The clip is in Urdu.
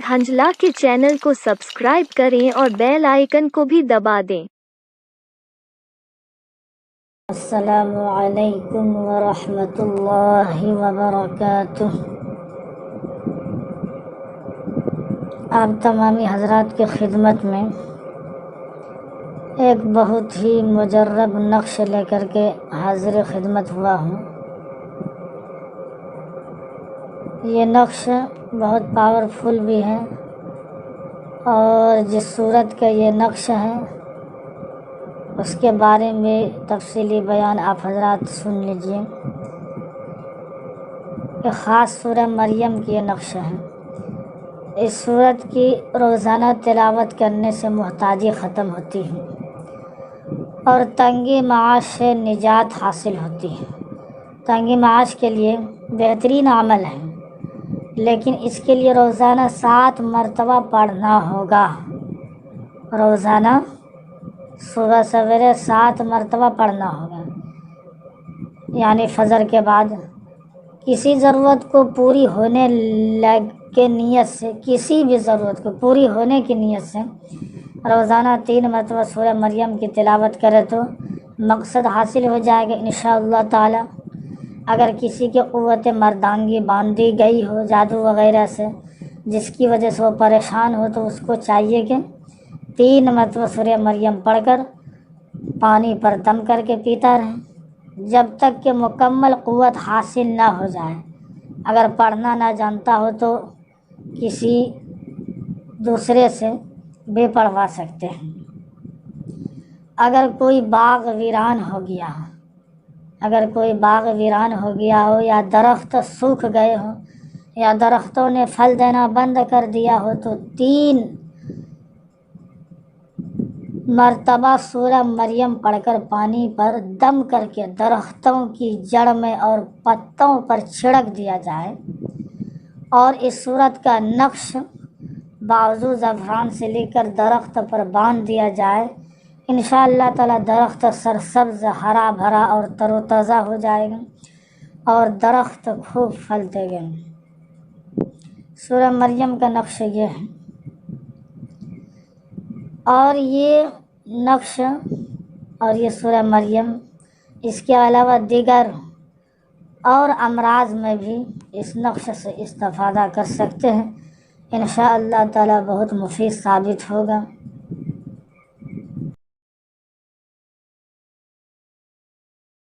حنجلہ کے چینل کو سبسکرائب کریں اور بیل آئیکن کو بھی دبا دیں۔ السلام علیکم ورحمۃ اللہ وبرکاتہ۔ آپ تمامی حضرات کی خدمت میں ایک بہت ہی مجرب نقش لے کر کے حاضر خدمت ہوا ہوں۔ یہ نقش بہت پاورفل بھی ہے، اور جس صورت کا یہ نقش ہے اس کے بارے میں تفصیلی بیان آپ حضرات سن لیجئے۔ یہ خاص سورہ مریم کی یہ نقش ہے۔ اس سورت کی روزانہ تلاوت کرنے سے محتاجی ختم ہوتی ہے اور تنگی معاش سے نجات حاصل ہوتی ہے۔ تنگی معاش کے لیے بہترین عمل ہے، لیکن اس کے لیے روزانہ 7 مرتبہ پڑھنا ہوگا۔ روزانہ صبح سویرے 7 مرتبہ پڑھنا ہوگا، یعنی فجر کے بعد۔ کسی ضرورت کو پوری ہونے کے نیت سے، کسی بھی ضرورت کو پوری ہونے کی نیت سے روزانہ 3 مرتبہ سورہ مریم کی تلاوت کرے تو مقصد حاصل ہو جائے گا انشاءاللہ تعالی۔ اگر کسی کی قوت مردانگی باندھی گئی ہو جادو وغیرہ سے، جس کی وجہ سے وہ پریشان ہو، تو اس کو چاہیے کہ 3 مرتبہ سورہ مریم پڑھ کر پانی پر دم کر کے پیتا رہے، جب تک کہ مکمل قوت حاصل نہ ہو جائے۔ اگر پڑھنا نہ جانتا ہو تو کسی دوسرے سے بھی پڑھوا سکتے ہیں۔ اگر کوئی باغ ویران ہو گیا ہو یا درخت سوکھ گئے ہو یا درختوں نے پھل دینا بند کر دیا ہو، تو 3 مرتبہ سورہ مریم پڑھ کر پانی پر دم کر کے درختوں کی جڑ میں اور پتوں پر چھڑک دیا جائے، اور اس سورت کا نقش بازو زعفران سے لے کر درخت پر باندھ دیا جائے، انشاءاللہ تعالی درخت سرسبز، ہرا بھرا اور تر و تازہ ہو جائے گا اور درخت خوب پھل دے گا۔ سورہ مریم کا نقش یہ ہے، اور یہ نقش اور یہ سورہ مریم اس کے علاوہ دیگر اور امراض میں بھی اس نقش سے استفادہ کر سکتے ہیں، انشاءاللہ تعالی بہت مفید ثابت ہوگا۔